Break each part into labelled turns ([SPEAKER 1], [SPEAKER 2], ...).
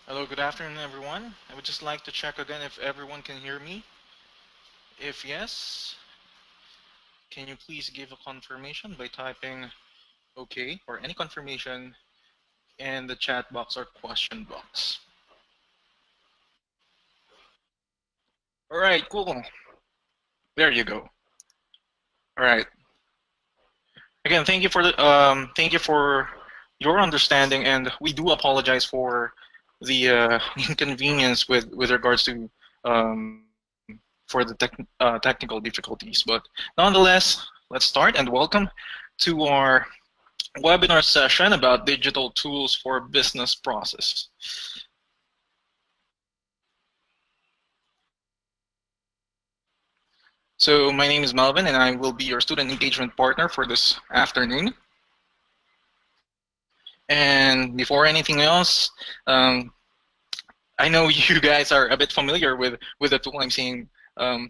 [SPEAKER 1] Hello, good afternoon, everyone. I would just like to check again if everyone can hear me. If yes, can you please give a confirmation by typing OK or any confirmation in the chat box or question box. All right, cool. There you go. All right. Again, thank you for your understanding, and we do apologize for the inconvenience with regards to for the technical difficulties. But nonetheless, let's start and welcome to our webinar session about digital tools for business process. So my name is Melvin, and I will be your student engagement partner for this afternoon. And before anything else, I know you guys are a bit familiar with the tool. I'm seeing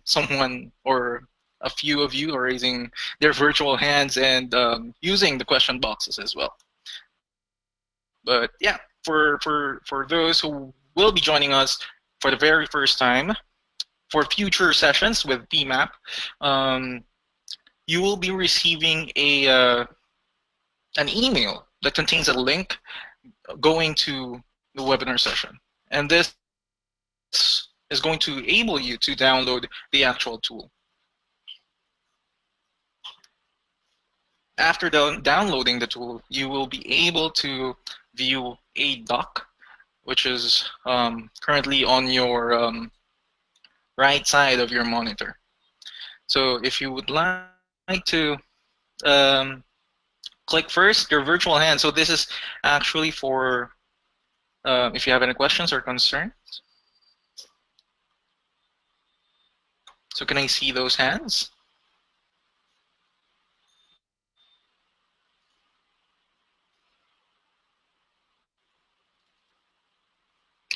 [SPEAKER 1] someone or a few of you are raising their virtual hands and using the question boxes as well. But yeah, for those who will be joining us for the very first time for future sessions with PMAP, um, you will be receiving an email that contains a link going to the webinar session, and this is going to enable you to download the actual tool. After downloading the tool, you will be able to view a doc, which is currently on your right side of your monitor. So if you would like to um, click first your virtual hand. So this is actually for if you have any questions or concerns. So can I see those hands?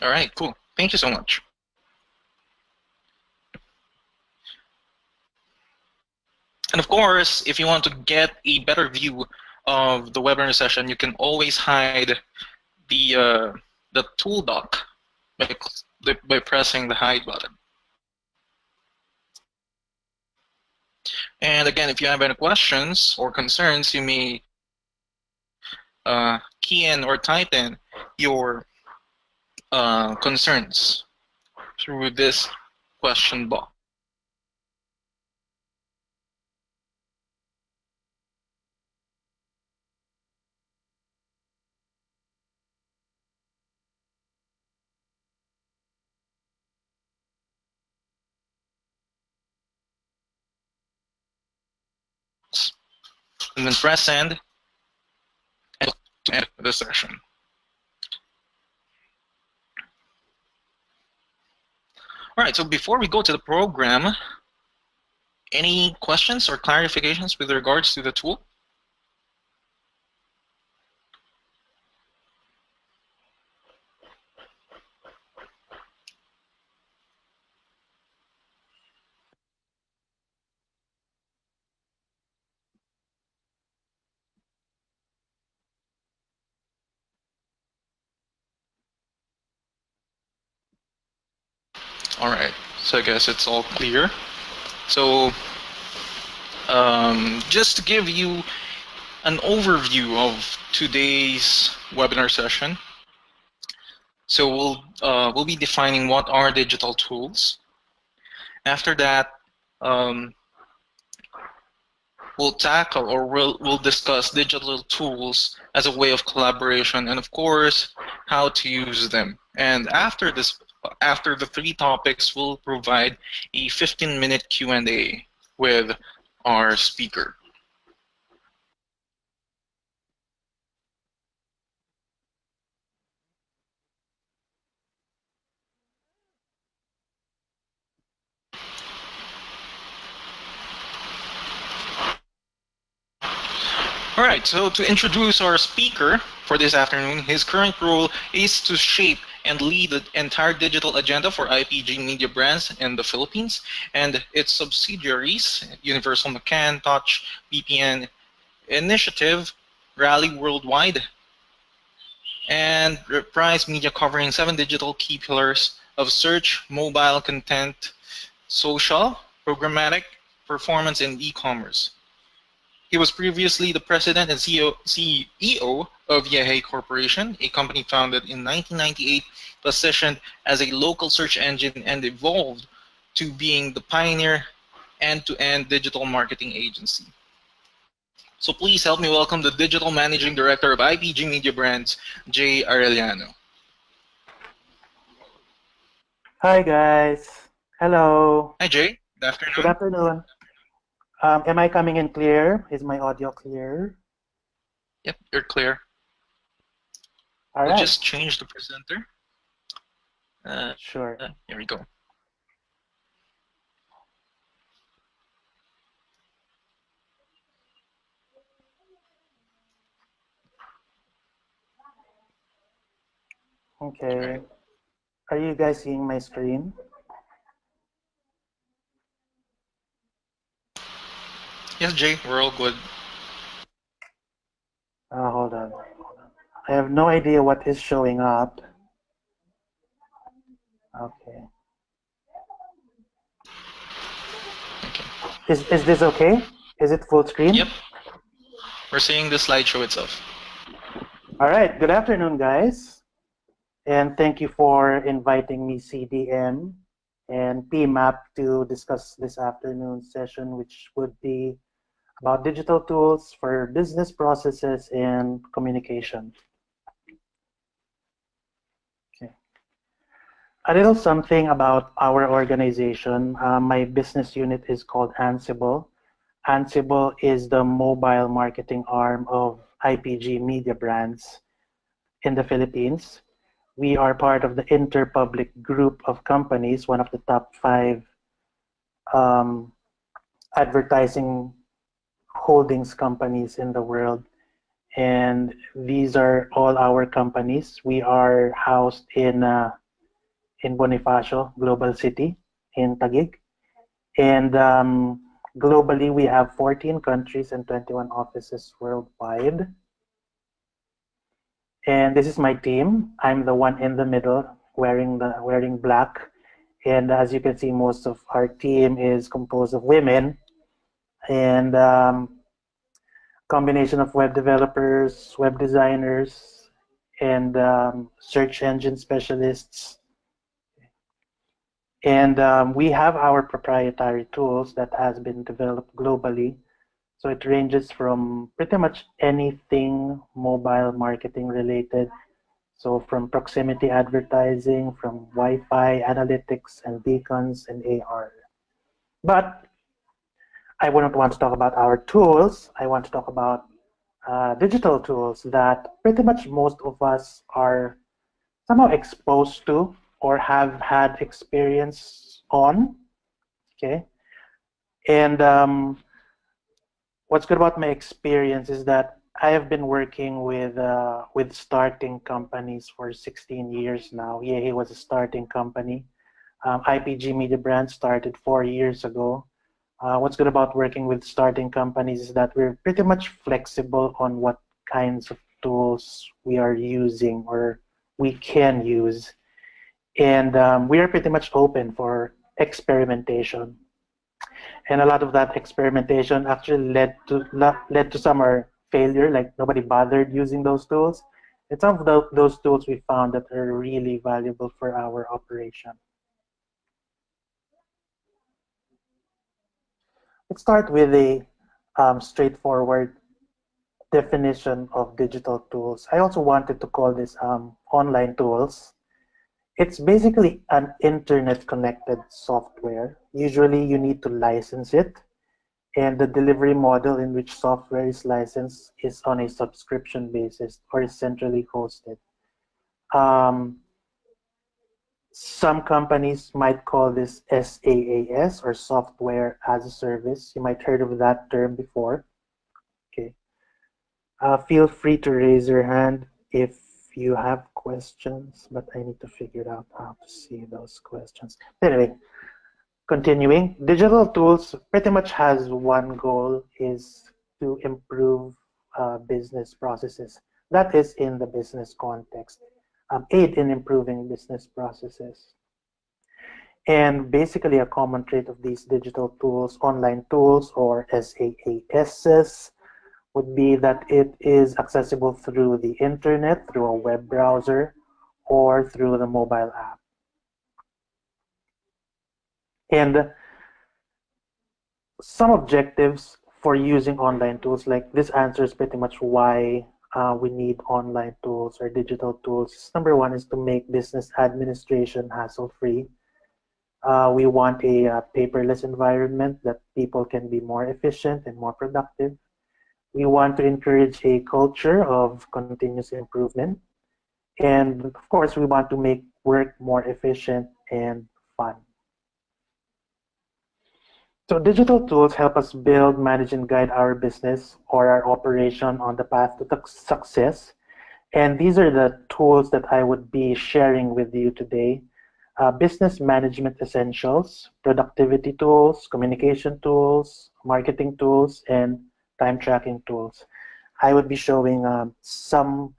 [SPEAKER 1] All right, cool. Thank you so much. And of course, if you want to get a better view of the webinar session, you can always hide the tool doc by, by pressing the hide button. And again, if you have any questions or concerns, you may key in or type in your concerns through this question box. And then press send and to end the session. All right, so before we go to the program, any questions or clarifications with regards to the tool? All right, so I guess it's all clear. So just to give you an overview of today's webinar session, so we'll be defining what are digital tools. After that, um, we'll tackle or we'll discuss digital tools as a way of collaboration, and of course, how to use them. And after the three topics, we'll provide a 15-minute Q&A with our speaker. All right, so to introduce our speaker for this afternoon, his current role is to shape and lead the entire digital agenda for IPG media brands in the Philippines and its subsidiaries, Universal McCann, Touch, BPN, Initiative, Rally Worldwide, and Reprise Media, covering 7 digital key pillars of search, mobile content, social, programmatic, performance, and e-commerce. He was previously the president and CEO of Yehey Corporation, a company founded in 1998, positioned as a local search engine and evolved to being the pioneer end-to-end digital marketing agency. So please help me welcome the Digital Managing Director of IPG Media Brands, Jay Arellano.
[SPEAKER 2] Hi guys. Hello.
[SPEAKER 1] Hi Jay, good
[SPEAKER 2] Good
[SPEAKER 1] afternoon.
[SPEAKER 2] afternoon. Am I coming in clear? Is my audio clear?
[SPEAKER 1] Yep, you're clear.
[SPEAKER 2] All
[SPEAKER 1] We'll
[SPEAKER 2] right.
[SPEAKER 1] just change the presenter.
[SPEAKER 2] Sure.
[SPEAKER 1] Here we go. All
[SPEAKER 2] Okay.
[SPEAKER 1] right.
[SPEAKER 2] Are you guys seeing my screen?
[SPEAKER 1] Yes, Jay, we're all good.
[SPEAKER 2] Hold on. I have no idea what is showing up. Okay.
[SPEAKER 1] Okay.
[SPEAKER 2] Is this okay? Is it full screen?
[SPEAKER 1] Yep, we're seeing the slideshow itself.
[SPEAKER 2] All right. Good afternoon, guys. And thank you for inviting me, CDM and PMAP, to discuss this afternoon session, which would be about digital tools for business processes and communication. Okay. A little something about our organization. My business unit is called Ansible. Ansible is the mobile marketing arm of IPG Media Brands in the Philippines. We are part of the Interpublic group of companies, one of the top 5 um, advertising holdings companies in the world. And these are all our companies. We are housed in Bonifacio, Global City, in Taguig. And globally, we have 14 countries and 21 offices worldwide. And this is my team. I'm the one in the middle, wearing black. And as you can see, most of our team is composed of women, and combination of web developers, web designers, and search engine specialists. And we have our proprietary tools that has been developed globally. So it ranges from pretty much anything mobile marketing related. So from proximity advertising, from Wi-Fi analytics and beacons and AR. But I wouldn't want to talk about our tools. I want to talk about digital tools that pretty much most of us are somehow exposed to or have had experience on. Okay, and what's good about my experience is that I have been working with starting companies for 16 years now. Yeah, it was a starting company. IPG Media Brand started 4 years ago. What's good about working with starting companies is that we're pretty much flexible on what kinds of tools we are using or we can use. And we are pretty much open for experimentation. And a lot of that experimentation actually led to some failure, like nobody bothered using those tools. And some of those tools we found that are really valuable for our operation. Let's start with a straightforward definition of digital tools. I also wanted to call this online tools. It's basically an internet connected software. Usually you need to license it, and the delivery model in which software is licensed is on a subscription basis or is centrally hosted. Um, some companies might call this SaaS or software as a service. You might heard of that term before. Okay. Feel free to raise your hand if you have questions, but I need to figure out how to see those questions. Anyway, continuing, digital tools pretty much has one goal, is to improve business processes. that is in the business context, aid in improving business processes. And basically a common trait of these digital tools, online tools, or SaaSs, would be that it is accessible through the internet, through a web browser, or through the mobile app. And some objectives for using online tools, like this answers pretty much why we need online tools or digital tools. Number one is to make business administration hassle-free. We want a paperless environment that people can be more efficient and more productive. We want to encourage a culture of continuous improvement. And of course, we want to make work more efficient and fun. So digital tools help us build, manage, and guide our business or our operation on the path to success. And these are the tools that I would be sharing with you today. Business management essentials, productivity tools, communication tools, marketing tools, and time tracking tools. I would be showing some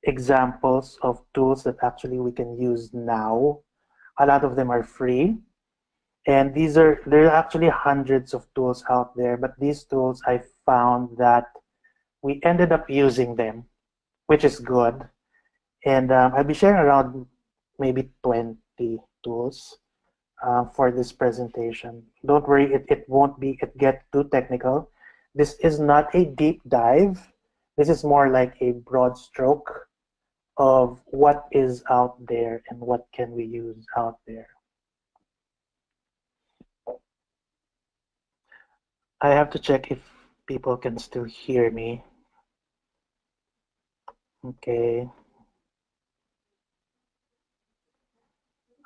[SPEAKER 2] examples of tools that actually we can use now. A lot of them are free. And there are actually hundreds of tools out there, but these tools I found that we ended up using them, which is good. And I'll be sharing around maybe 20 tools for this presentation. Don't worry, it won't get too technical. This is not a deep dive. This is more like a broad stroke of what is out there and what can we use out there. I have to check if people can still hear me. Okay.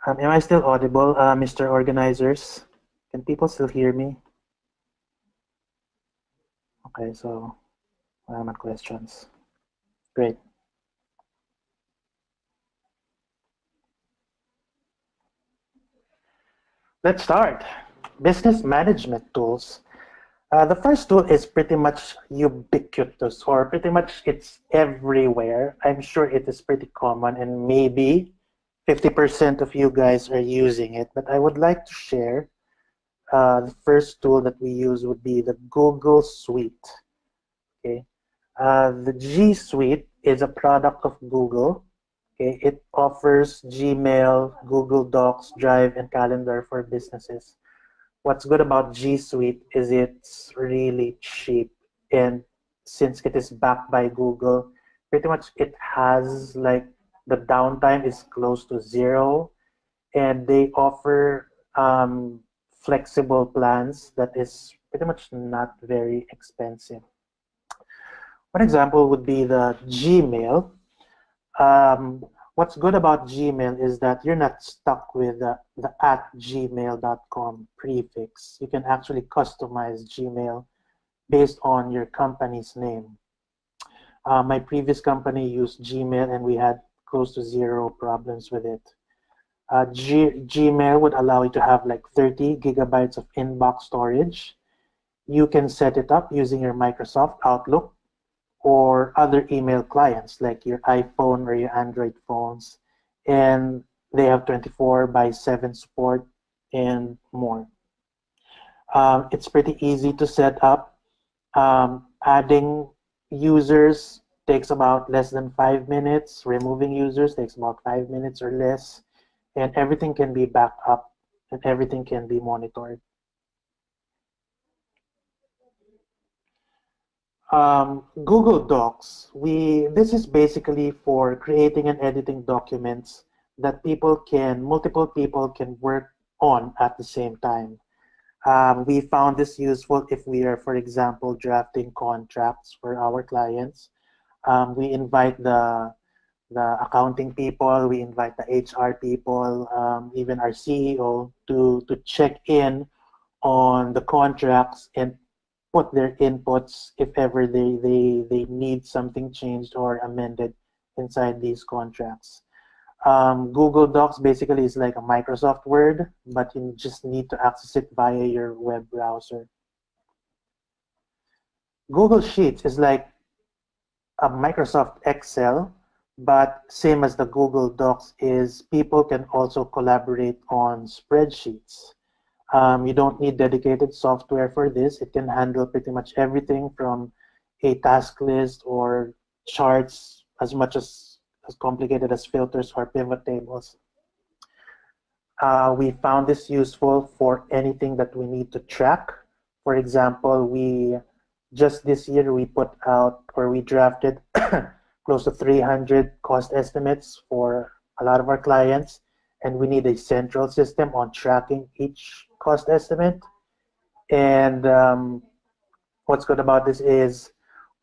[SPEAKER 2] Am I still audible, Mr. Organizers? Can people still hear me? Okay, so I'm at questions. Great. Let's start. Business management tools. The first tool is pretty much ubiquitous, or pretty much it's everywhere. I'm sure it is pretty common, and maybe 50% of you guys are using it. But I would like to share the first tool that we use would be the Google Suite. Okay, the G Suite is a product of Google. Okay, it offers Gmail, Google Docs, Drive, and Calendar for businesses. What's good about G Suite is it's really cheap, and since it is backed by Google, pretty much it has like the downtime is close to zero, and they offer flexible plans that is pretty much not very expensive. One example would be the Gmail. What's good about Gmail is that you're not stuck with the @gmail.com prefix. You can actually customize Gmail based on your company's name. My previous company used Gmail and we had close to zero problems with it. Gmail would allow you to have like 30 gigabytes of inbox storage. You can set it up using your Microsoft Outlook or other email clients like your iPhone or your Android phones, and they have 24/7 support and more. It's pretty easy to set up. Adding users takes about less than 5 minutes. Removing users takes about 5 minutes or less, and everything can be backed up and everything can be monitored. Google Docs. This is basically for creating and editing documents that multiple people can work on at the same time. We found this useful if we are, for example, drafting contracts for our clients. We invite the accounting people, we invite the HR people, even our CEO to check in on the contracts and put their inputs if ever they need something changed or amended inside these contracts. Google Docs basically is like a Microsoft Word, but you just need to access it via your web browser. Google Sheets is like Microsoft Excel, but same as the Google Docs is people can also collaborate on spreadsheets. You don't need dedicated software for this. It can handle pretty much everything from a task list or charts as much as complicated as filters or pivot tables. We found this useful for anything that we need to track. For example, just this year we put out or we drafted close to 300 cost estimates for a lot of our clients, and we need a central system on tracking each cost estimate. And what's good about this is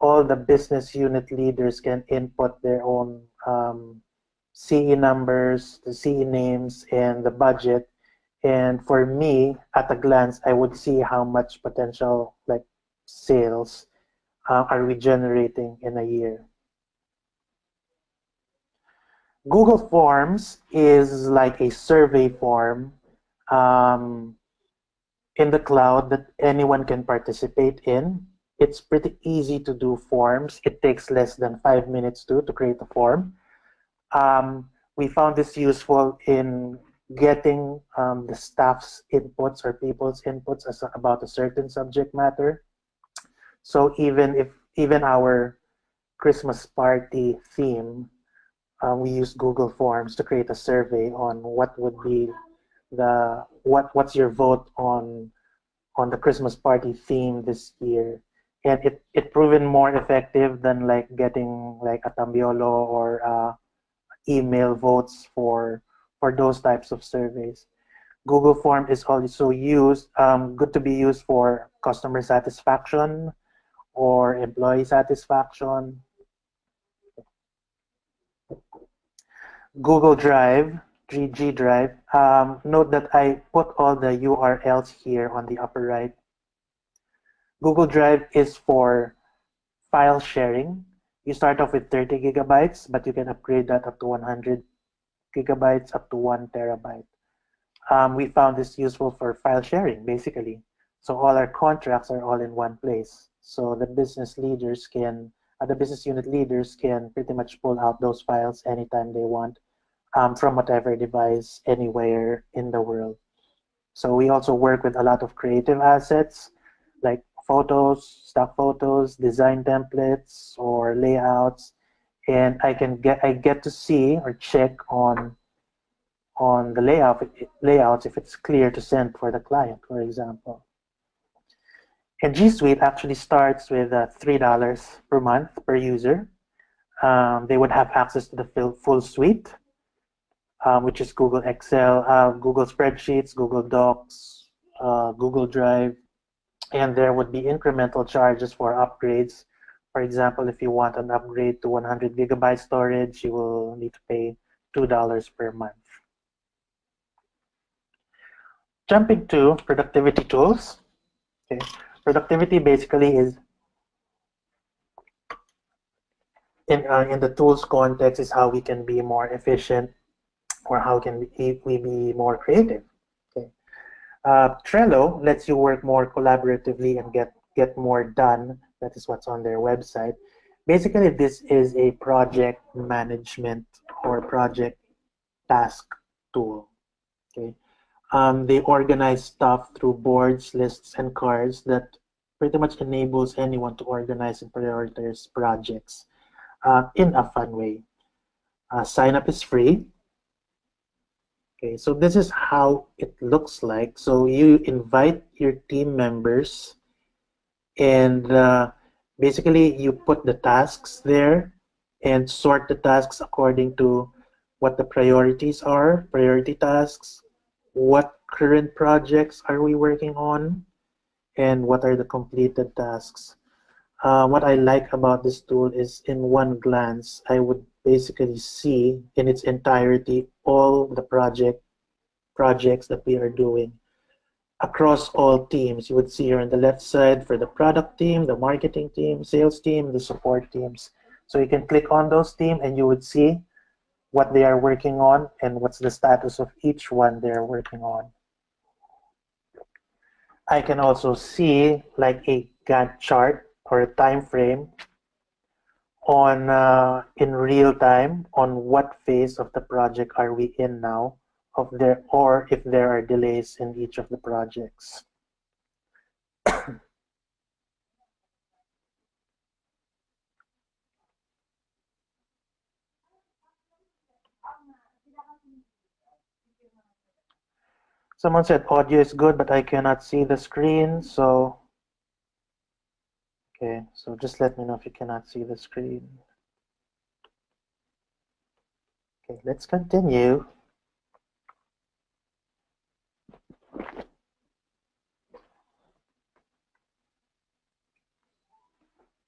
[SPEAKER 2] all the business unit leaders can input their own CE numbers, the CE names, and the budget. And for me, at a glance, I would see how much potential like sales are we generating in a year. Google Forms is like a survey form um, in the cloud that anyone can participate in. It's pretty easy to do forms. It takes less than 5 minutes to create a form. We found this useful in getting the staff's inputs or people's inputs about a certain subject matter. So even our Christmas party theme, we use Google Forms to create a survey on what would be what's your vote on the Christmas party theme this year, and it proven more effective than like getting like a tambiolo or email votes for those types of surveys. Google Form is also used good to be used for customer satisfaction or employee satisfaction. Google Drive, G Drive. Note that I put all the URLs here on the upper right. Google Drive is for file sharing. You start off with 30 gigabytes, but you can upgrade that up to 100 gigabytes, up to 1 terabyte. We found this useful for file sharing, basically. So all our contracts are all in one place. So the business unit leaders can pretty much pull out those files anytime they want from whatever device anywhere in the world. So we also work with a lot of creative assets like photos, stock photos, design templates, or layouts, and I get to see or check on the layouts if it's clear to send for the client, for example. And G Suite actually starts with $3 per month per user. They would have access to the full suite, which is Google Excel, Google Spreadsheets, Google Docs, Google Drive, and there would be incremental charges for upgrades. For example, if you want an upgrade to 100 gigabyte storage, you will need to pay $2 per month. Jumping to productivity tools. Okay. Productivity basically is, in the tools context, is how we can be more efficient or how can we be more creative. Okay. Trello lets you work more collaboratively and get more done. That is what's on their website. Basically, this is a project management or project task tool. Okay. They organize stuff through boards, lists, and cards that pretty much enables anyone to organize and prioritize projects in a fun way. Sign up is free. Okay, so this is how it looks like. So you invite your team members and basically you put the tasks there and sort the tasks according to what the priorities are, priority tasks, what current projects are we working on, and what are the completed tasks. What I like about this tool is in one glance, I would basically see in its entirety all the projects that we are doing across all teams. You would see here on the left side for the product team, the marketing team, sales team, the support teams. So you can click on those teams and you would see what they are working on and what's the status of each one they're working on. I can also see like a Gantt chart or a time frame on in real time on what phase of the project are we in now, of there or if there are delays in each of the projects. Someone said audio is good, but I cannot see the screen. So, okay, so just let me know if you cannot see the screen. Okay, let's continue.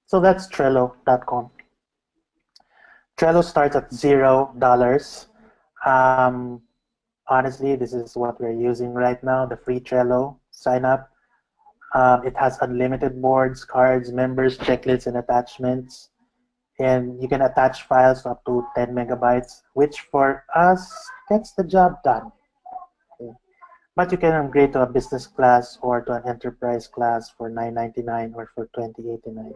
[SPEAKER 2] So that's Trello.com. Trello starts at $0. Um, Honestly, this is what we're using right now, the free Trello sign up. It has unlimited boards, cards, members, checklists, and attachments. And you can attach files up to 10 megabytes, which for us gets the job done. Okay. But you can upgrade to a business class or to an enterprise class for $9.99 or for $20.89.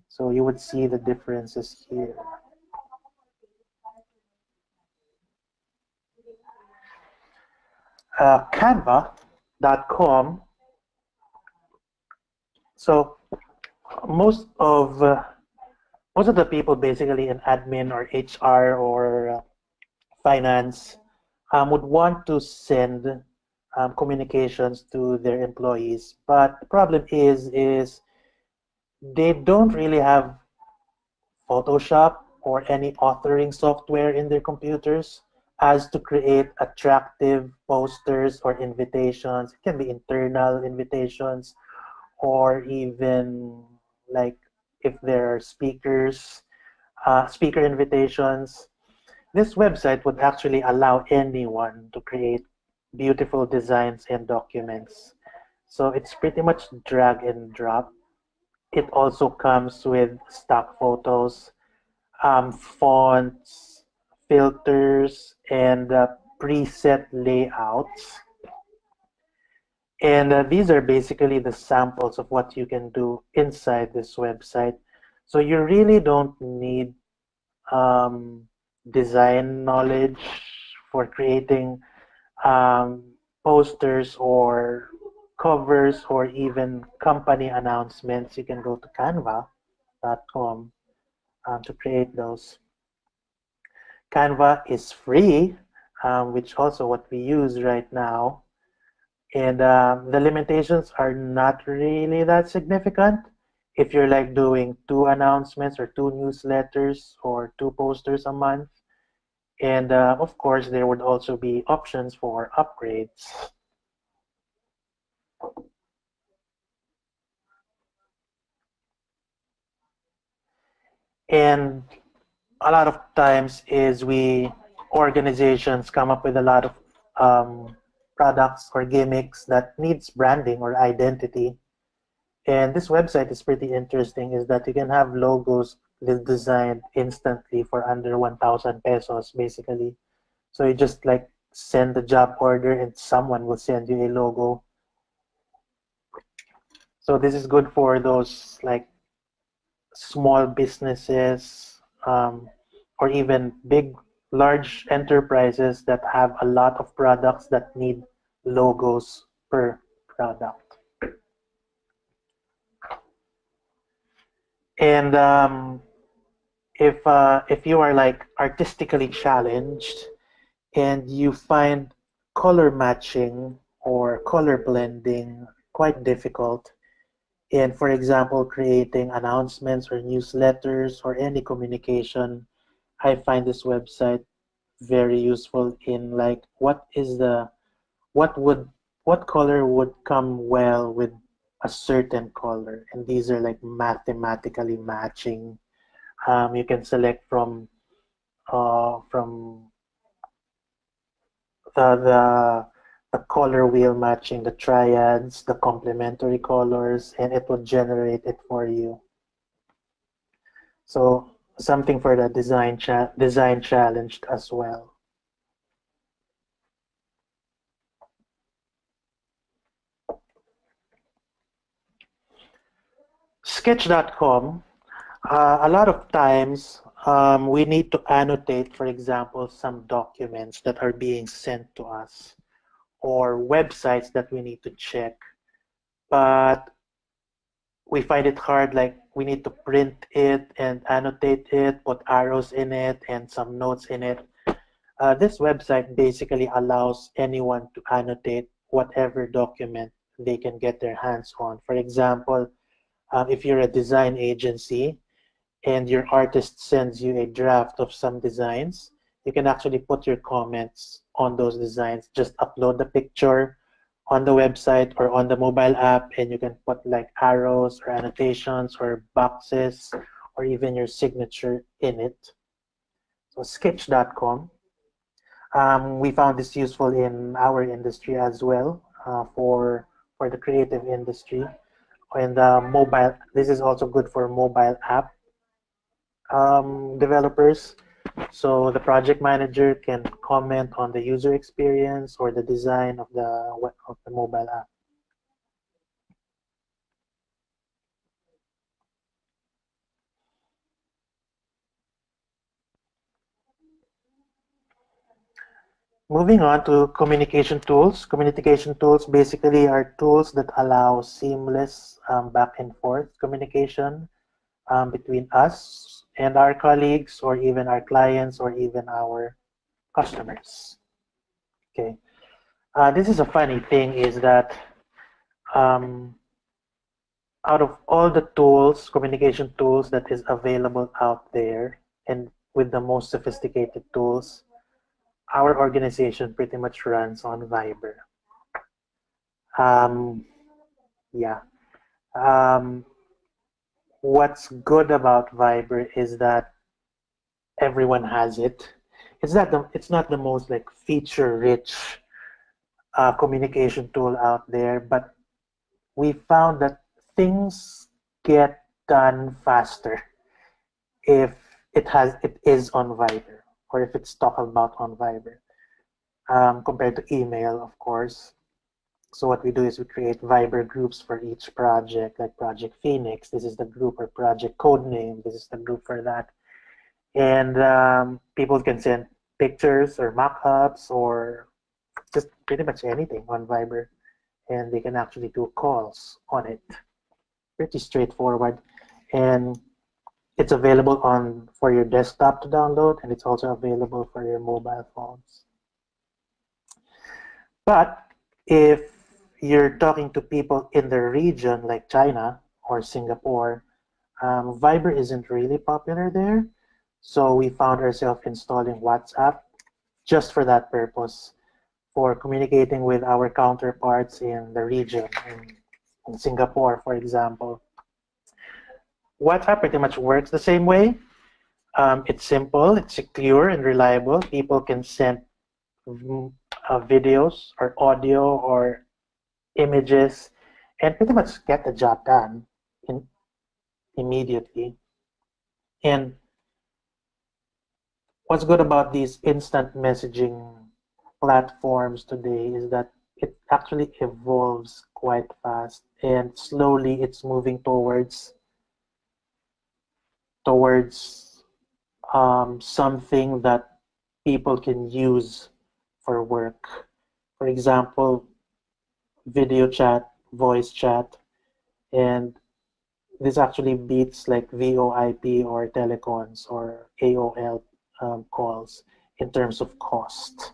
[SPEAKER 2] So you would see the differences here. Canva.com. So most of most of the people basically in admin or HR or finance would want to send communications to their employees, but the problem is they don't really have Photoshop or any authoring software in their computers as to create attractive posters or invitations. It can be internal invitations or even like if there are speaker invitations. This website would actually allow anyone to create beautiful designs and documents. So it's pretty much drag and drop. It also comes with stock photos, fonts, filters, and preset layouts. And these are basically the samples of what you can do inside this website. So you really don't need um, design knowledge for creating um, posters or covers or even company announcements. You can go to canva.com to create those. Canva is free, which also what we use right now. And the limitations are not really that significant. If you're like doing 2 announcements or 2 newsletters or 2 posters a month, and of course, there would also be options for upgrades. And a lot of times is organizations come up with a lot of products or gimmicks that needs branding or identity. And this website is pretty interesting is that you can have logos designed instantly for under 1,000 pesos basically. So you just like send the job order and someone will send you a logo. So this is good for those like small businesses or even large enterprises that have a lot of products that need logos per product. And if you are like artistically challenged and you find color matching or color blending quite difficult, and for example, creating announcements or newsletters or any communication, I find this website very useful in like what would what color would come well with a certain color, and these are like mathematically matching. You can select from the the color wheel matching the triads, the complementary colors, and it will generate it for you. So something for the design challenged as well. Sketch.com. A lot of times, we need to annotate, for example, some documents that are being sent to us or websites that we need to check. But we find it hard, like we need to print it and annotate it, put arrows in it and some notes in it. This website basically allows anyone to annotate whatever document they can get their hands on. For example, if you're a design agency and your artist sends you a draft of some designs, you can actually put your comments on those designs. Just upload the picture on the website or on the mobile app, and you can put like arrows or annotations or boxes or even your signature in it. So sketch.com. We found this useful in our industry as well, for the creative industry. And mobile, this is also good for mobile app developers. So the project manager can comment on the user experience or the design of the mobile app. Moving on to communication tools. Communication tools basically are tools that allow seamless back and forth communication between us and our colleagues, or even our clients, or even our customers. Okay. This is a funny thing is that um, out of all the tools, communication tools that is available out there, and with the most sophisticated tools, our organization pretty much runs on Viber. Um, yeah. Um, what's good about Viber is that everyone has it. It's not the most like feature rich communication tool out there, but we found that things get done faster if it is on Viber, or if it's talked about on Viber, compared to email, of course. So what we do is we create Viber groups for each project, like Project Phoenix. This is the group, or Project Codename. This is the group for that. And people can send pictures or mock-ups or just pretty much anything on Viber, and they can actually do calls on it. Pretty straightforward, and it's available on for your desktop to download, and it's also available for your mobile phones. But if you're talking to people in the region like China or Singapore, Viber isn't really popular there. So we found ourselves installing WhatsApp just for that purpose, for communicating with our counterparts in the region, in Singapore, for example. WhatsApp pretty much works the same way. It's simple, it's secure and reliable. People can send videos or audio or images and pretty much get the job done immediately. And what's good about these instant messaging platforms today is that it actually evolves quite fast, and slowly it's moving towards something that people can use for work. For example, video chat, voice chat, and this actually beats like VoIP or telecons or AOL calls in terms of cost.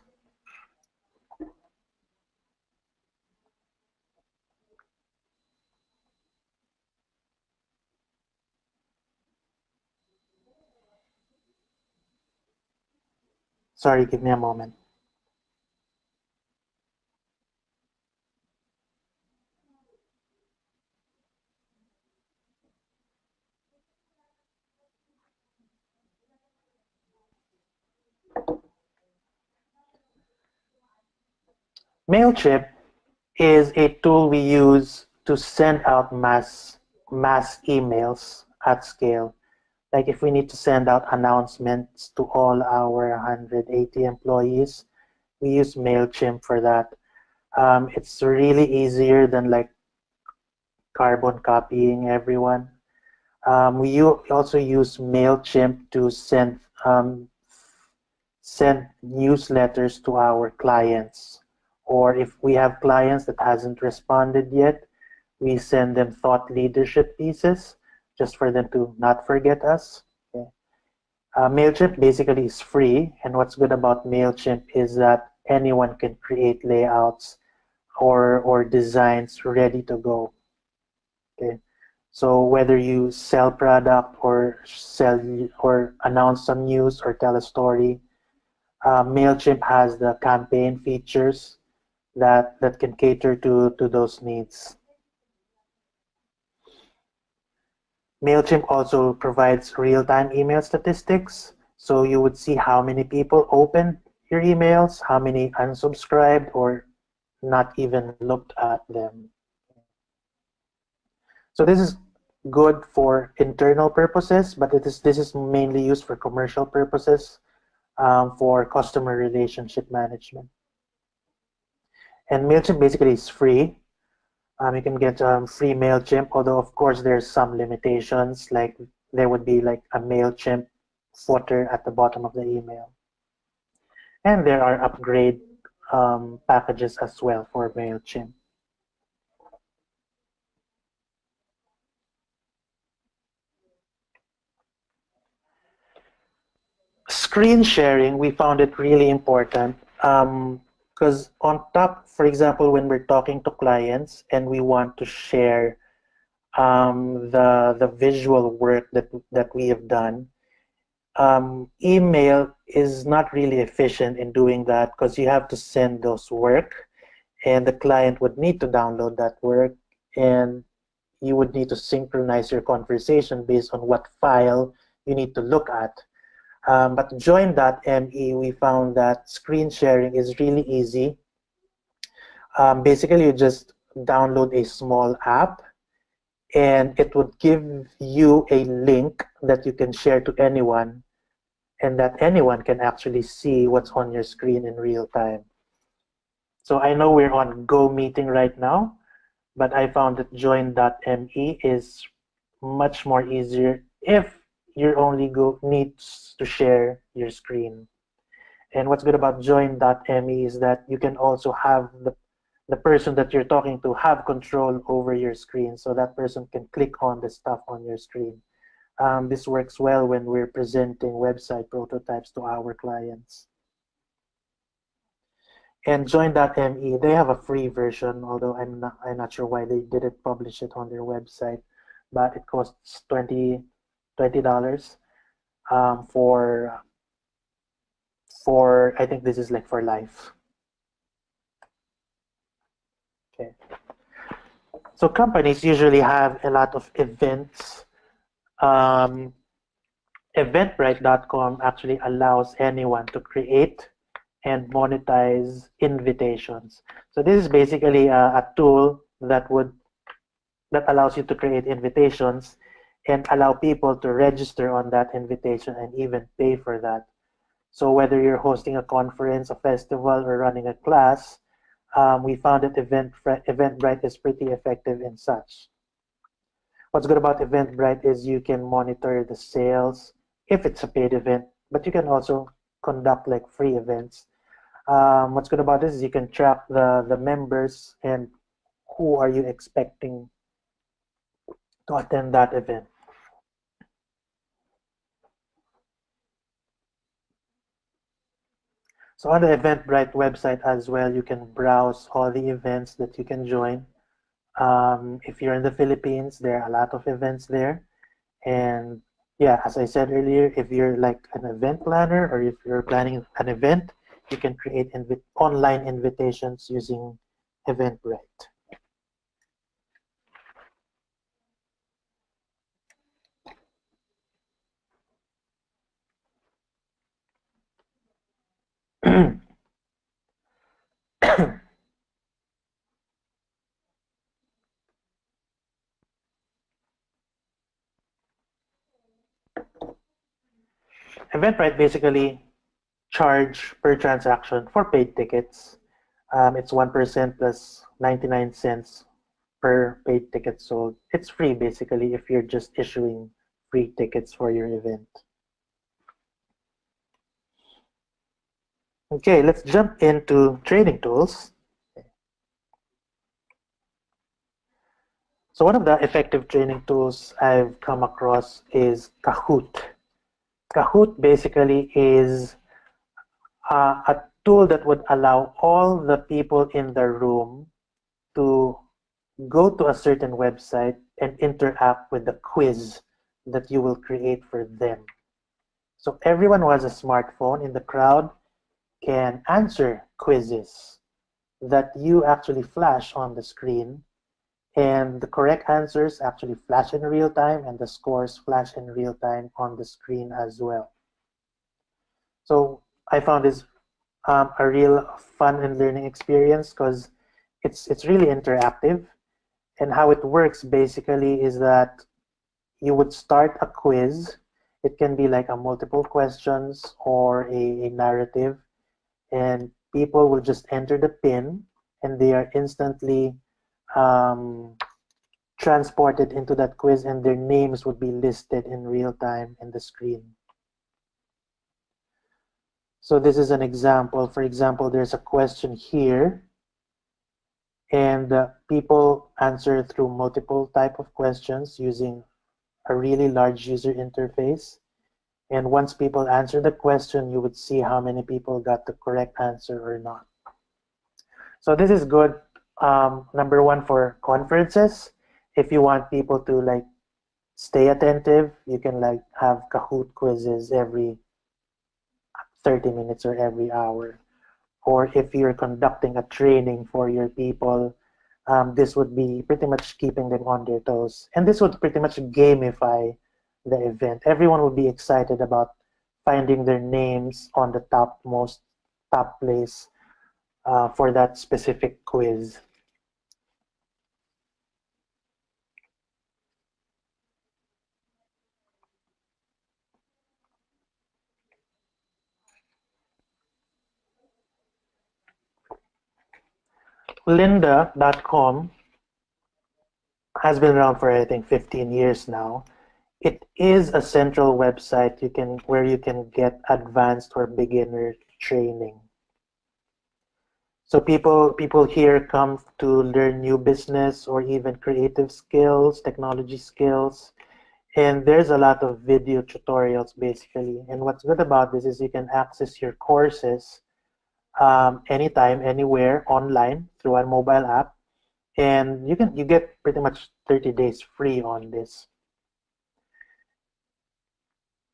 [SPEAKER 2] Sorry, give me a moment. MailChimp is a tool we use to send out mass emails at scale. Like if we need to send out announcements to all our 180 employees, we use MailChimp for that. It's really easier than like carbon copying everyone. We also use MailChimp to send newsletters to our clients. Or if we have clients that hasn't responded yet, we send them thought leadership pieces just for them to not forget us. Okay. MailChimp basically is free, and what's good about MailChimp is that anyone can create layouts or designs ready to go. Okay. So whether you sell product or announce some news or tell a story, MailChimp has the campaign features that can cater to those needs. MailChimp also provides real-time email statistics. So you would see how many people opened your emails, how many unsubscribed or not even looked at them. So this is good for internal purposes, but this is mainly used for commercial purposes, for customer relationship management. And MailChimp basically is free. You can get free MailChimp, although of course there's some limitations, like there would be like a MailChimp footer at the bottom of the email. And there are upgrade packages as well for MailChimp. Screen sharing, we found it really important because on top, for example, when we're talking to clients and we want to share the visual work that we have done, email is not really efficient in doing that because you have to send those work and the client would need to download that work and you would need to synchronize your conversation based on what file you need to look at. But join.me, we found that screen sharing is really easy. Basically, you just download a small app and it would give you a link that you can share to anyone and that anyone can actually see what's on your screen in real time. So I know we're on Go Meeting right now, but I found that join.me is much more easier if you only needs to share your screen. And what's good about join.me is that you can also have the person that you're talking to have control over your screen, so that person can click on the stuff on your screen. This works well when we're presenting website prototypes to our clients. And join.me, they have a free version, although I'm not sure why they didn't publish it on their website, but it costs $20 for I think this is like for life. Okay. So companies usually have a lot of events. Eventbrite.com actually allows anyone to create and monetize invitations. So this is basically a tool that allows you to create invitations and allow people to register on that invitation and even pay for that. So whether you're hosting a conference, a festival, or running a class, we found that Eventbrite is pretty effective in such. What's good about Eventbrite is you can monitor the sales if it's a paid event, but you can also conduct like free events. What's good about this is you can track the members and who are you expecting to attend that event. So on the Eventbrite website as well, you can browse all the events that you can join. If you're in the Philippines, there are a lot of events there. And yeah, as I said earlier, if you're like an event planner or if you're planning an event, you can create online invitations using Eventbrite. Eventbrite basically charge per transaction for paid tickets. It's 1% plus 99 cents per paid ticket sold. It's free basically if you're just issuing free tickets for your event. Okay, let's jump into training tools. So one of the effective training tools I've come across is Kahoot. Kahoot basically is a tool that would allow all the people in the room to go to a certain website and interact with the quiz that you will create for them. So everyone who has a smartphone in the crowd can answer quizzes that you actually flash on the screen, and the correct answers actually flash in real time and the scores flash in real time on the screen as well. So I found this a real fun and learning experience because it's really interactive. And how it works basically is that you would start a quiz. It can be like a multiple questions or a narrative, and people will just enter the pin and they are instantly transported into that quiz, and their names would be listed in real time in the screen. So this is an example. For example, there's a question here, and people answer through multiple type of questions using a really large user interface. And once people answer the question, you would see how many people got the correct answer or not. So this is good, number one, for conferences. If you want people to like stay attentive, you can like have Kahoot quizzes every 30 minutes or every hour. Or if you're conducting a training for your people, this would be pretty much keeping them on their toes. And this would pretty much gamify the event. Everyone would be excited about finding their names on the top place for that specific quiz. Lynda.com has been around for I think 15 years now. It is a central website where you can get advanced or beginner training. So people here come to learn new business or even creative skills, technology skills, and there's a lot of video tutorials basically. And what's good about this is you can access your courses anytime, anywhere, online through a mobile app, and you get pretty much 30 days free on this.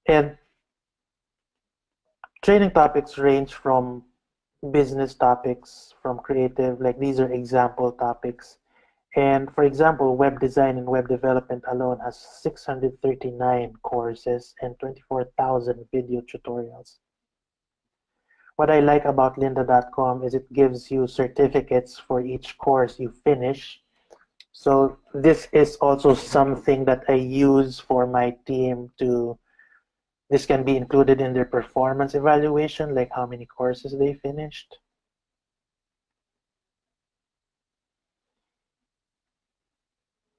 [SPEAKER 2] And training topics range from business topics, from creative, like these are example topics. And for example, web design and web development alone has 639 courses and 24,000 video tutorials. What I like about lynda.com is it gives you certificates for each course you finish. So this is also something that I use for my team to, this can be included in their performance evaluation, like how many courses they finished.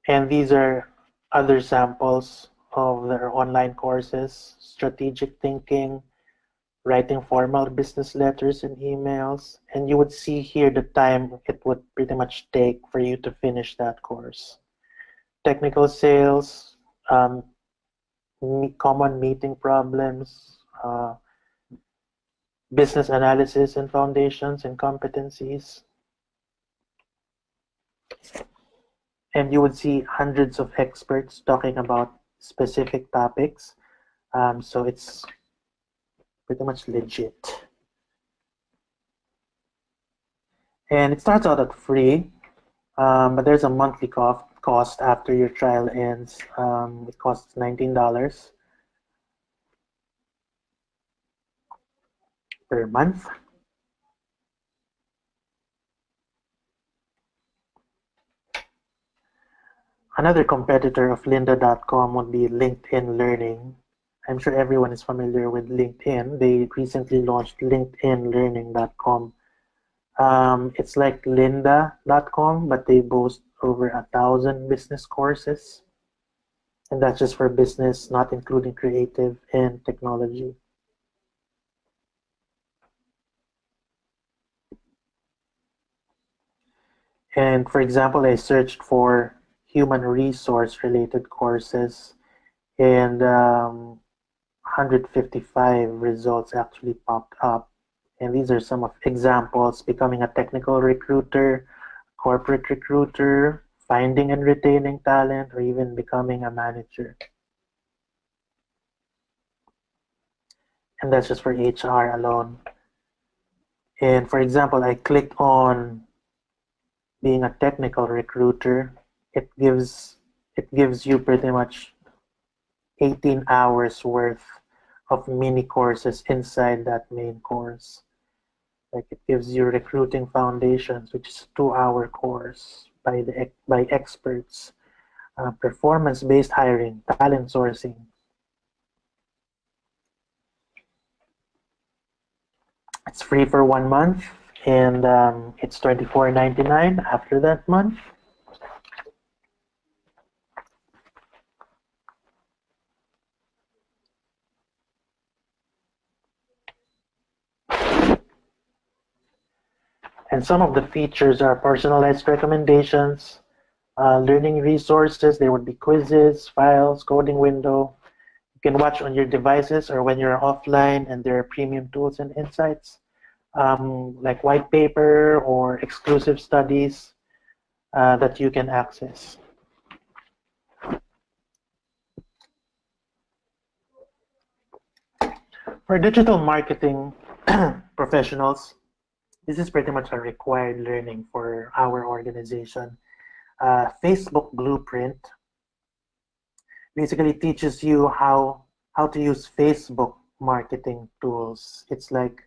[SPEAKER 2] And these are other samples of their online courses: strategic thinking, writing formal business letters and emails. And you would see here the time it would pretty much take for you to finish that course. Technical sales, common meeting problems, business analysis and foundations and competencies. And you would see hundreds of experts talking about specific topics. So it's pretty much legit. And it starts out at free, but there's a monthly cost after your trial ends. It costs $19 per month. Another competitor of lynda.com would be LinkedIn Learning. I'm sure everyone is familiar with LinkedIn. They recently launched LinkedInLearning.com. It's like lynda.com, but they boast over 1,000 business courses. And that's just for business, not including creative and technology. And for example, I searched for human resource related courses, and 155 results actually popped up. And these are some of examples: becoming a technical recruiter, corporate recruiter, finding and retaining talent, or even becoming a manager. And that's just for HR alone. And for example, I clicked on being a technical recruiter. It gives you pretty much 18 hours worth of mini courses inside that main course. Like it gives you recruiting foundations, which is a 2-hour course by experts, performance-based hiring, talent sourcing. It's free for 1 month, and it's $24.99 after that month. And some of the features are personalized recommendations, learning resources. There would be quizzes, files, coding window. You can watch on your devices or when you're offline, and there are premium tools and insights, like white paper or exclusive studies that you can access. For digital marketing professionals, this is pretty much a required learning for our organization. Facebook Blueprint basically teaches you how to use Facebook marketing tools. It's like,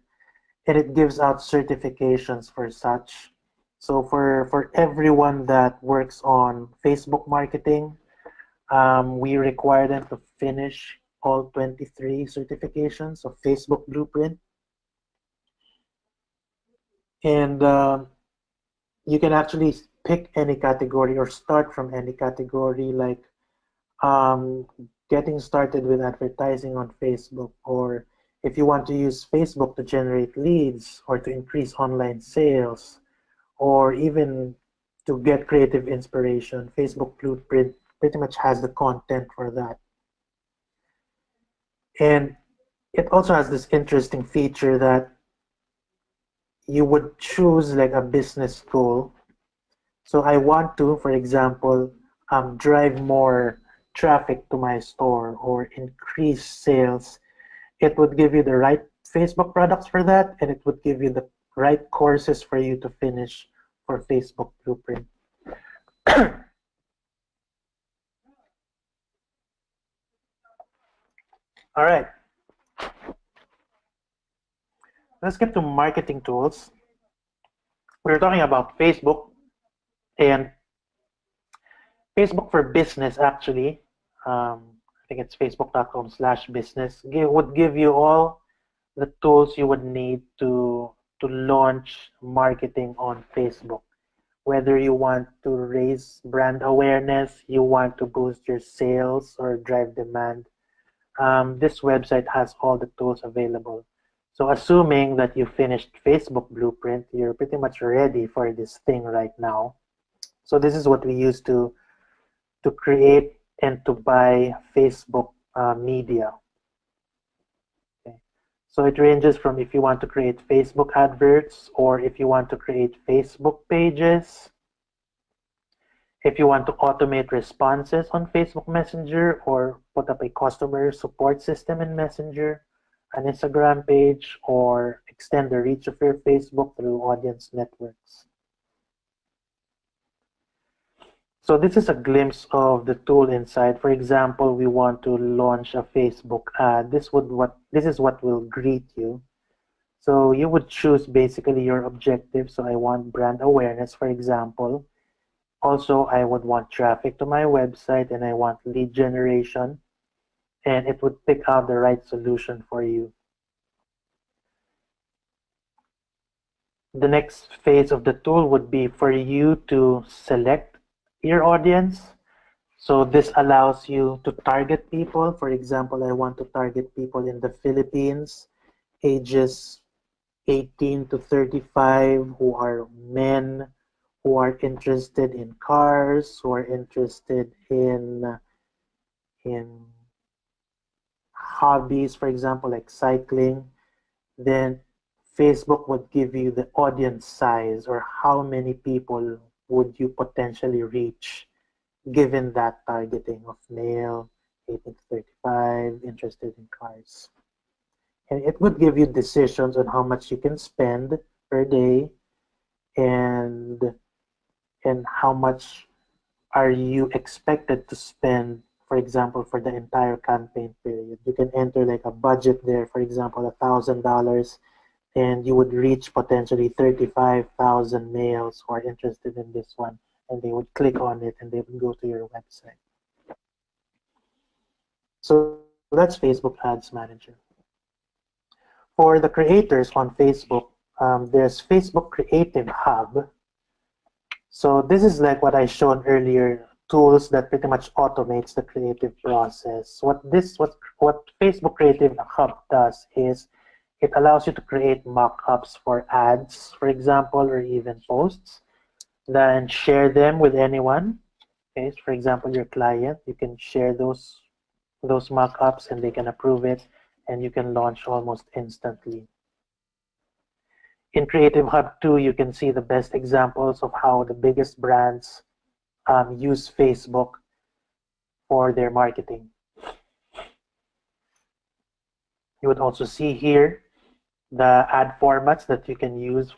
[SPEAKER 2] and it gives out certifications for such. So for everyone that works on Facebook marketing, we require them to finish all 23 certifications of Facebook Blueprint. And you can actually pick any category or start from any category, like getting started with advertising on Facebook, or if you want to use Facebook to generate leads or to increase online sales, or even to get creative inspiration. Facebook Blueprint pretty much has the content for that. And it also has this interesting feature that you would choose like a business goal. So I want to, for example, drive more traffic to my store or increase sales. It would give you the right Facebook products for that, and it would give you the right courses for you to finish for Facebook Blueprint. All right, let's get to marketing tools. We're talking about Facebook, and Facebook for Business actually, I think it's facebook.com/business, would give you all the tools you would need to launch marketing on Facebook. Whether you want to raise brand awareness, you want to boost your sales or drive demand, this website has all the tools available. So assuming that you finished Facebook Blueprint, you're pretty much ready for this thing right now. So this is what we use to create and to buy Facebook media. Okay. So it ranges from if you want to create Facebook adverts, or if you want to create Facebook pages, if you want to automate responses on Facebook Messenger, or put up a customer support system in Messenger, an Instagram page, or extend the reach of your Facebook through audience networks. So this is a glimpse of the tool inside. For example, we want to launch a Facebook ad. This is what will greet you. So you would choose basically your objective. So I want brand awareness, for example. Also, I would want traffic to my website, and I want lead generation, and it would pick out the right solution for you. The next phase of the tool would be for you to select your audience. So this allows you to target people. For example, I want to target people in the Philippines, ages 18 to 35, who are men, who are interested in cars, who are interested in hobbies, for example, like cycling. Then Facebook would give you the audience size, or how many people would you potentially reach given that targeting of male, 18 to 35, interested in cars. And it would give you decisions on how much you can spend per day, and and how much are you expected to spend, for example, for the entire campaign period. You can enter like a budget there, for example, $1,000, and you would reach potentially 35,000 males who are interested in this one, and they would click on it and they would go to your website. So that's Facebook Ads Manager. For the creators on Facebook, there's Facebook Creative Hub. So this is like what I showed earlier, tools that pretty much automates the creative process. What Facebook Creative Hub does is it allows you to create mock-ups for ads, for example, or even posts, then share them with anyone. Okay, so for example, your client, you can share those mock-ups and they can approve it, and you can launch almost instantly. In Creative Hub 2, you can see the best examples of how the biggest brands use Facebook for their marketing. You would also see here the ad formats that you can use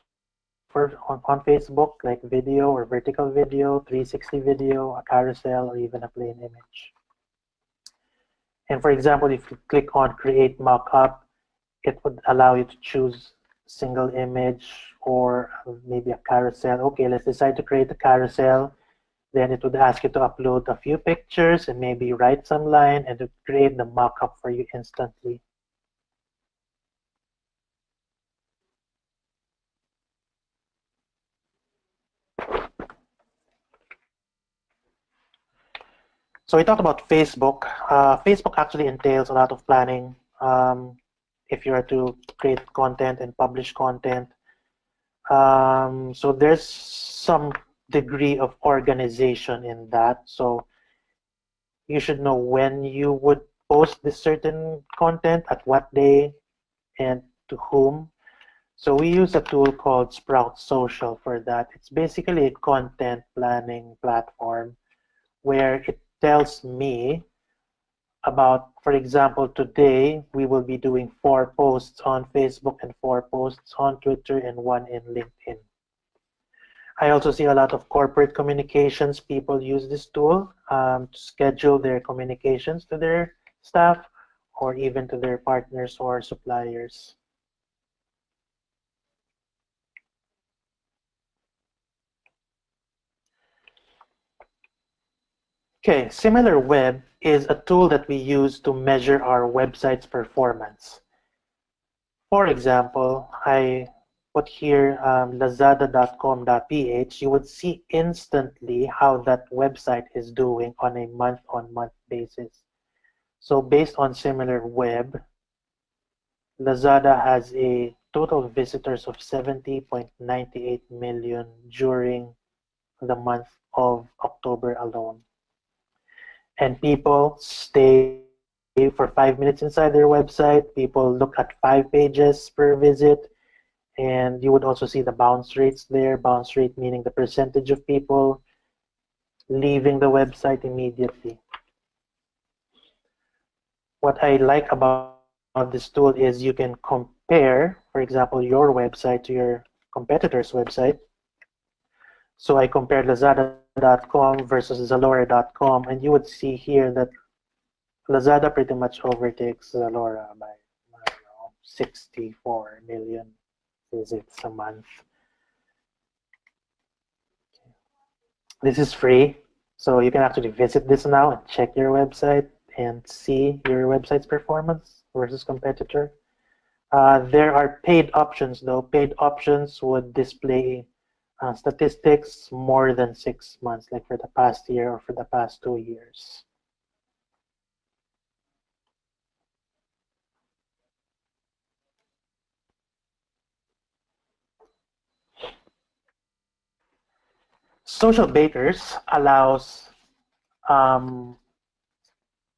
[SPEAKER 2] on Facebook, like video or vertical video, 360 video, a carousel, or even a plain image. And for example, if you click on Create Mockup, it would allow you to choose single image or maybe a carousel. Okay, let's decide to create a carousel. Then it would ask you to upload a few pictures and maybe write some line, and to create the mockup for you instantly. So we talked about Facebook. Facebook actually entails a lot of planning. If you are to create content and publish content, so there's some degree of organization in that. So you should know when you would post this certain content, at what day, and to whom. So we use a tool called Sprout Social for that. It's basically a content planning platform where it tells me about, for example, today we will be doing 4 posts on Facebook and 4 posts on Twitter and 1 in LinkedIn. I also see a lot of corporate communications. People use this tool to schedule their communications to their staff or even to their partners or suppliers. Okay, SimilarWeb is a tool that we use to measure our website's performance. For example, I put here lazada.com.ph. You would see instantly how that website is doing on a month-on-month basis. So based on SimilarWeb, Lazada has a total visitors of 70.98 million during the month of October alone. And people stay for 5 minutes inside their website. People look at 5 pages per visit. And you would also see the bounce rates there. Bounce rate meaning the percentage of people leaving the website immediately. What I like about this tool is you can compare, for example, your website to your competitor's website. So I compared Lazada.com versus Zalora.com, and you would see here that Lazada pretty much overtakes Zalora by, I don't know, 64 million visits a month. This is free, so you can actually visit this now and check your website and see your website's performance versus competitor. There are paid options though. Paid options would display statistics more than 6 months, like for the past year or for the past 2 years. Social Bakers allows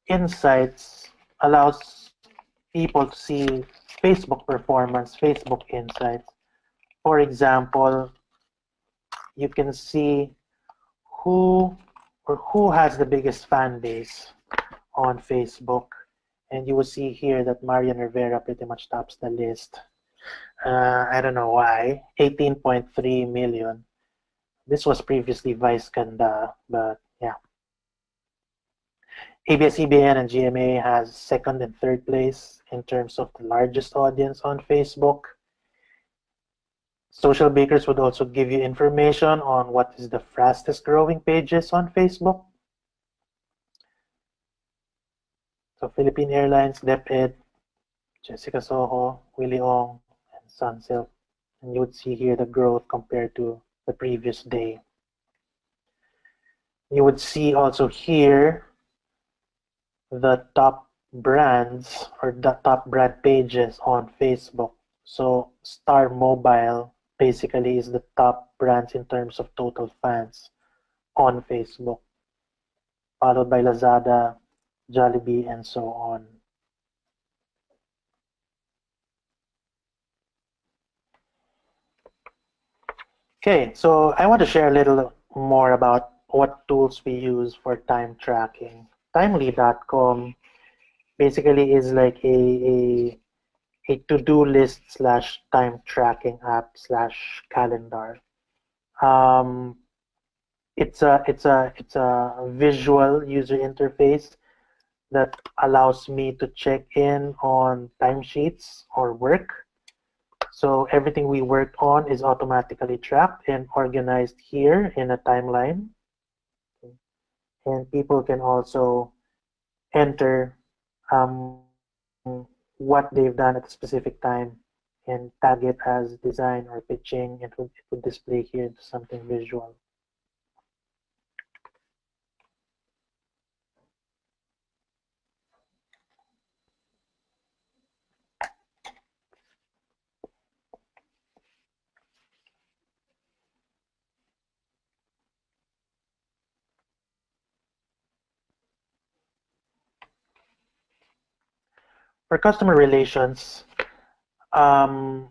[SPEAKER 2] insights, allows people to see Facebook performance, Facebook insights. For example, you can see who who has the biggest fan base on Facebook, and you will see here that Marian Rivera pretty much tops the list. I don't know why. 18.3 million. This was previously Vice Ganda, but yeah. ABS-CBN and GMA has second and third place in terms of the largest audience on Facebook. Social Bakers would also give you information on what is the fastest growing pages on Facebook. So Philippine Airlines, DepEd, Jessica Soho, Willie Ong, and Sunsilk. And you would see here the growth compared to the previous day. You would see also here the top brands or the top brand pages on Facebook. So Star Mobile basically is the top brands in terms of total fans on Facebook, followed by Lazada, Jollibee, and so on. Okay, so I want to share a little more about what tools we use for time tracking. Timely.com basically is like a to-do list slash time tracking app slash calendar. Um, it's a visual user interface that allows me to check in on timesheets or work. So everything we worked on is automatically tracked and organized here in a timeline. And people can also enter what they've done at a specific time and tag it as design or pitching. It would display here into something visual. For customer relations, um,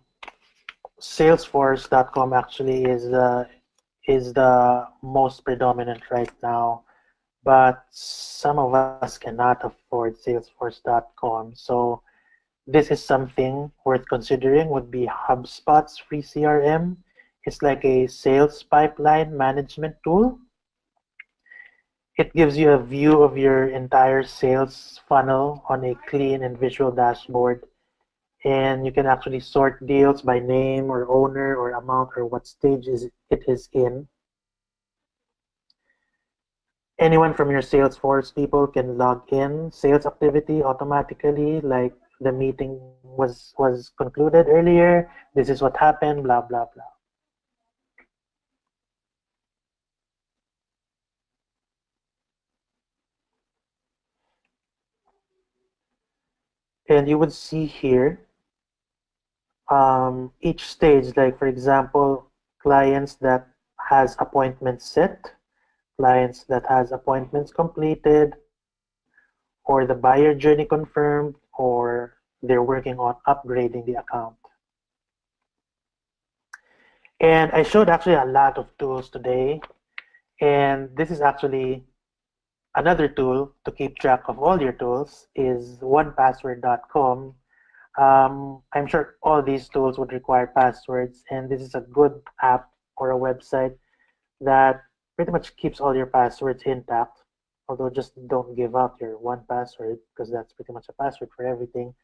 [SPEAKER 2] Salesforce.com actually is the most predominant right now, but some of us cannot afford Salesforce.com. So this is something worth considering would be HubSpot's free CRM. It's like a sales pipeline management tool. It gives you a view of your entire sales funnel on a clean and visual dashboard. And you can actually sort deals by name or owner or amount or what stage it is in. Anyone from your Salesforce people can log in sales activity automatically, like the meeting was concluded earlier, this is what happened, blah, blah, blah. And you would see here each stage, like for example, clients that has appointments set, clients that has appointments completed, or the buyer journey confirmed, or they're working on upgrading the account. And I showed actually a lot of tools today, and this is actually another tool to keep track of all your tools is onepassword.com. I'm sure all these tools would require passwords, and this is a good app or a website that pretty much keeps all your passwords intact. Although just don't give out your one password because that's pretty much a password for everything.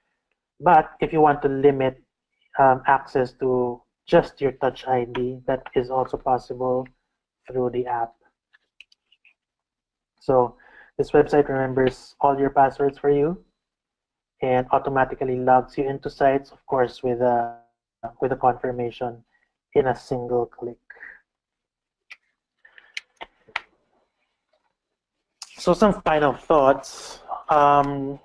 [SPEAKER 2] But if you want to limit access to just your Touch ID, that is also possible through the app. So this website remembers all your passwords for you and automatically logs you into sites, of course, with a confirmation in a single click. So some final thoughts.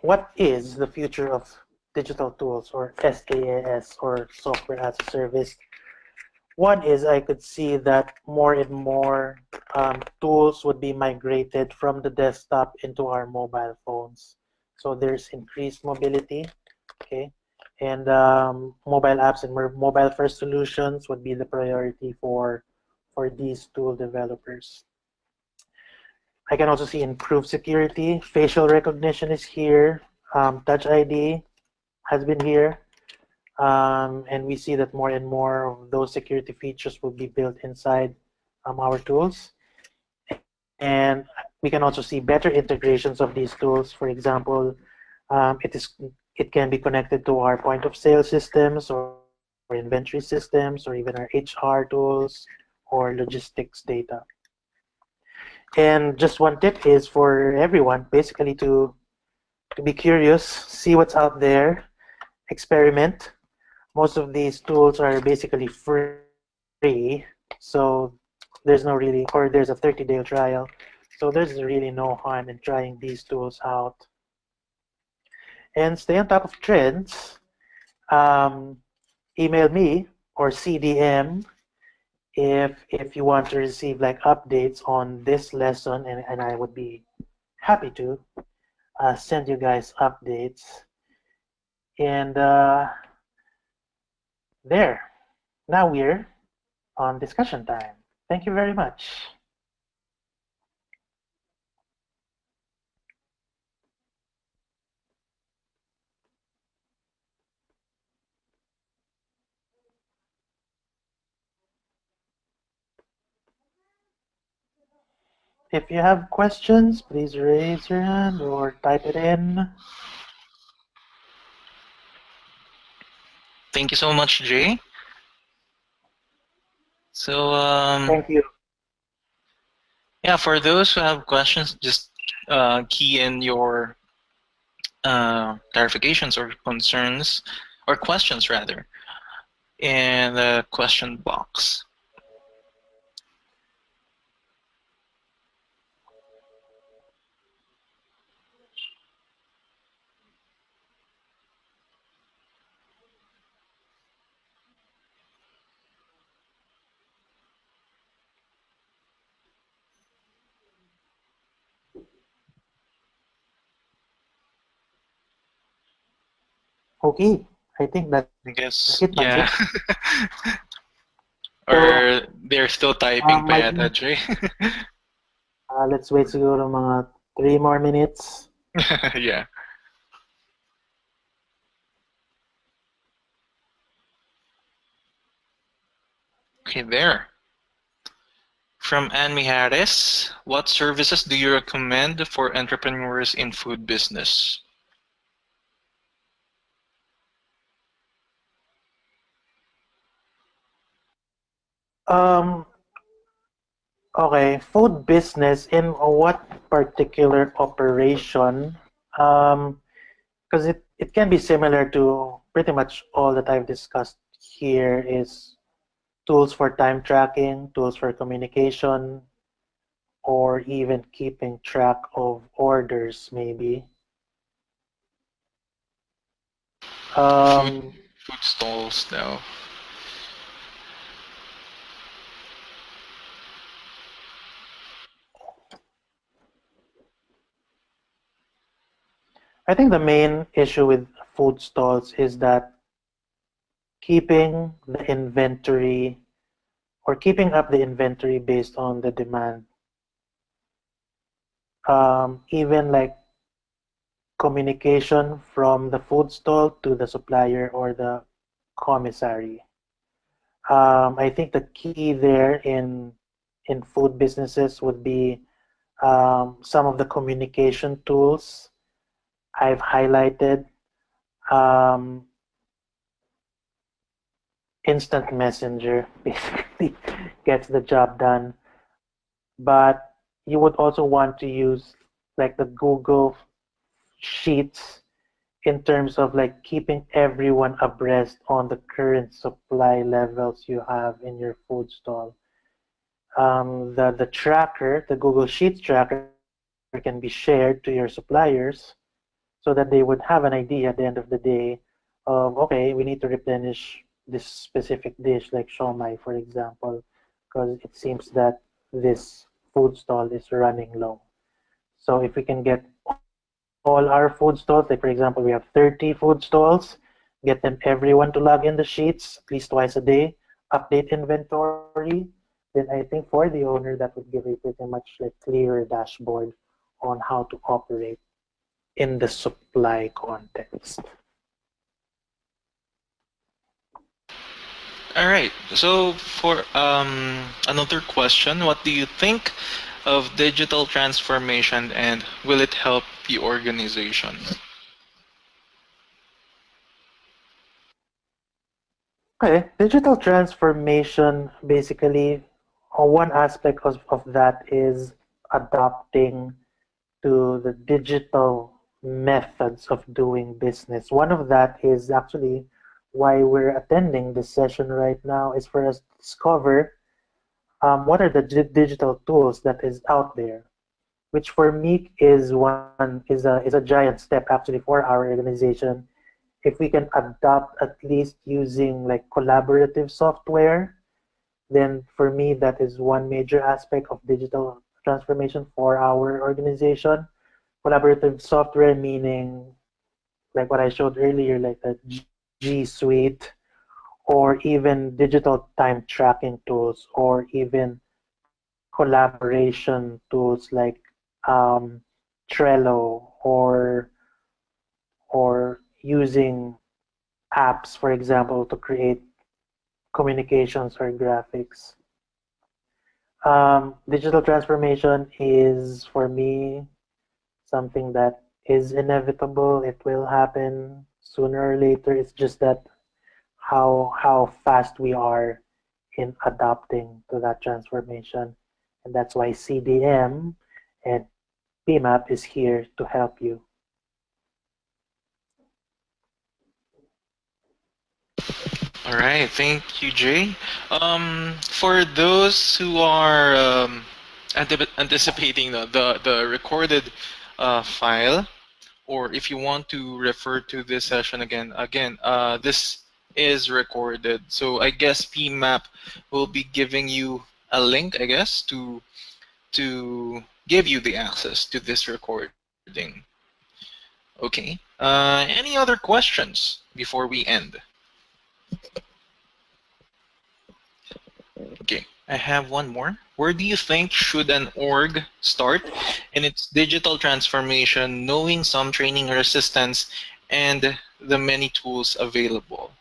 [SPEAKER 2] What is the future of digital tools, or SaaS, or software as a service? One is, I could see that more and more tools would be migrated from the desktop into our mobile phones. So there's increased mobility, okay? And mobile apps and mobile first solutions would be the priority for these tool developers. I can also see improved security. Facial recognition is here. Touch ID has been here. And we see that more and more of those security features will be built inside our tools. And we can also see better integrations of these tools. For example, it can be connected to our point of sale systems or inventory systems or even our HR tools or logistics data. And just one tip is for everyone basically to be curious, see what's out there, experiment. Most of these tools are basically free, so there's no really, or there's a 30-day trial, so there's really no harm in trying these tools out. And stay on top of trends. Um, Email me or CDM if you want to receive like updates on this lesson, and I would be happy to send you guys updates. And there, now we're on discussion time. Thank you very much. If you have questions, please raise your hand or type it in.
[SPEAKER 1] Thank you so much, Jay. So,
[SPEAKER 2] Thank you.
[SPEAKER 1] yeah, for those who have questions, just key in your clarifications or concerns, or questions rather, in the question box.
[SPEAKER 2] Okay, I think that's it,
[SPEAKER 1] I
[SPEAKER 2] Manjit.
[SPEAKER 1] guess, yeah.
[SPEAKER 2] So,
[SPEAKER 1] Or they're still typing
[SPEAKER 2] my
[SPEAKER 1] pa yata, Jay.
[SPEAKER 2] let's wait siguro mga 3 more minutes.
[SPEAKER 1] Yeah. Okay, there. From Anne Mijares, what services do you recommend for entrepreneurs in food business?
[SPEAKER 2] Um, okay, food business in what particular operation? Because it can be similar to pretty much all that I've discussed here is tools for time tracking, tools for communication, or even keeping track of orders, maybe.
[SPEAKER 1] Food
[SPEAKER 2] Um,
[SPEAKER 1] food stalls though.
[SPEAKER 2] I think the main issue with food stalls is that keeping the inventory or keeping up the inventory based on the demand. Even like communication from the food stall to the supplier or the commissary. I think the key there in food businesses would be some of the communication tools I've highlighted. Um, Instant messenger basically gets the job done, but you would also want to use like the Google Sheets in terms of like keeping everyone abreast on the current supply levels you have in your food stall. The tracker, the Google Sheets tracker, is great can be shared to your suppliers so that they would have an idea at the end of the day of, okay, we need to replenish this specific dish like shawmai, for example, because it seems that this food stall is running low. So if we can get all our food stalls, like for example, we have 30 food stalls, get them everyone to log in the sheets at least twice a day, update inventory, then I think for the owner that would give a pretty much like clearer dashboard on how to operate in the supply context.
[SPEAKER 1] All right. So for another question, what do you think of digital transformation and will it help the organization?
[SPEAKER 2] Okay, digital transformation basically, one aspect of that is adopting to the digital methods of doing business. One of that is actually why we're attending this session right now is for us to discover what are the digital tools that is out there, which for me is a giant step actually for our organization. If we can adopt at least using like collaborative software, then for me that is one major aspect of digital transformation for our organization. Collaborative software meaning like what I showed earlier, like the G Suite, or even digital time tracking tools, or even collaboration tools like Trello, or using apps, for example, to create communications or graphics. Digital transformation is for me something that is inevitable. It will happen sooner or later. It's just that how fast we are in adapting to that transformation. And that's why CDM and PMAP is here to help you.
[SPEAKER 1] All right, thank you, Jay. For those who are anticipating the recorded file, or if you want to refer to this session again, this is recorded. So I guess PMAP will be giving you a link, I guess, to give you the access to this recording. Okay. Any other questions before we end? Okay, I have one more. Where do you think should an org start in its digital transformation, knowing some training resistance and the many tools available?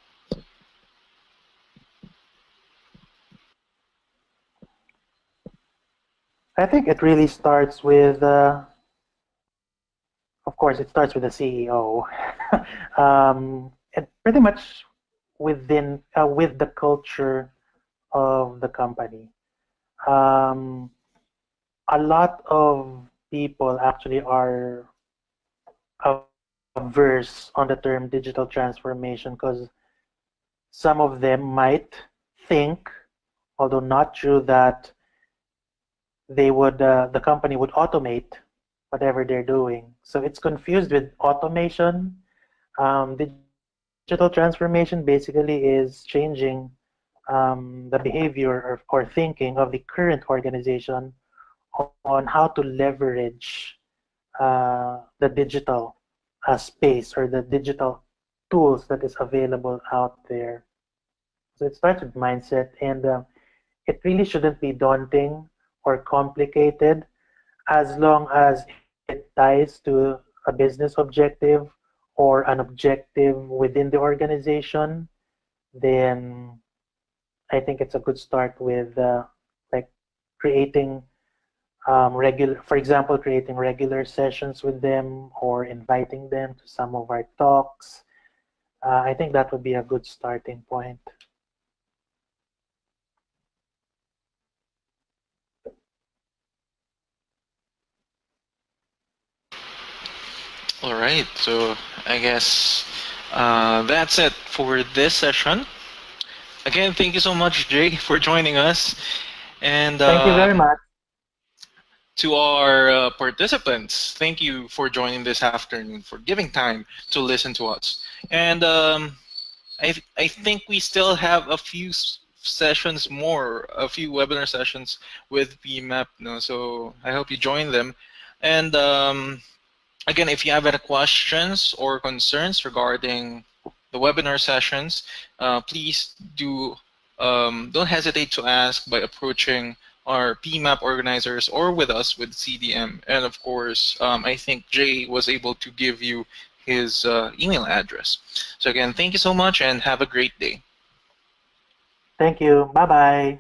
[SPEAKER 2] I think it really starts with, of course, it starts with the CEO. And pretty much with the culture of the company. Um, a lot of people actually are averse on the term digital transformation because some of them might think, although not true, that the company would automate whatever they're doing. So it's confused with automation. Digital transformation basically is changing the behavior or thinking of the current organization on how to leverage the digital space or the digital tools that is available out there. So it starts with mindset, and it really shouldn't be daunting or complicated as long as it ties to a business objective or an objective within the organization. Then I think it's a good start with like creating regular, for example, creating regular sessions with them or inviting them to some of our talks. I think that would be a good starting point.
[SPEAKER 1] All right, so I guess that's it for this session. Again, thank you so much, Jay, for joining us. And
[SPEAKER 2] Thank you very much.
[SPEAKER 1] To our participants, thank you for joining this afternoon, for giving time to listen to us. And I think we still have a few sessions more, a few webinar sessions with PMAP. No? So I hope you join them. And again, if you have any questions or concerns regarding the webinar sessions, please don't hesitate to ask by approaching our PMAP organizers or with us with CDM. And of course, I think Jay was able to give you his email address. So again, thank you so much and have a great day.
[SPEAKER 2] Thank you. Bye-bye.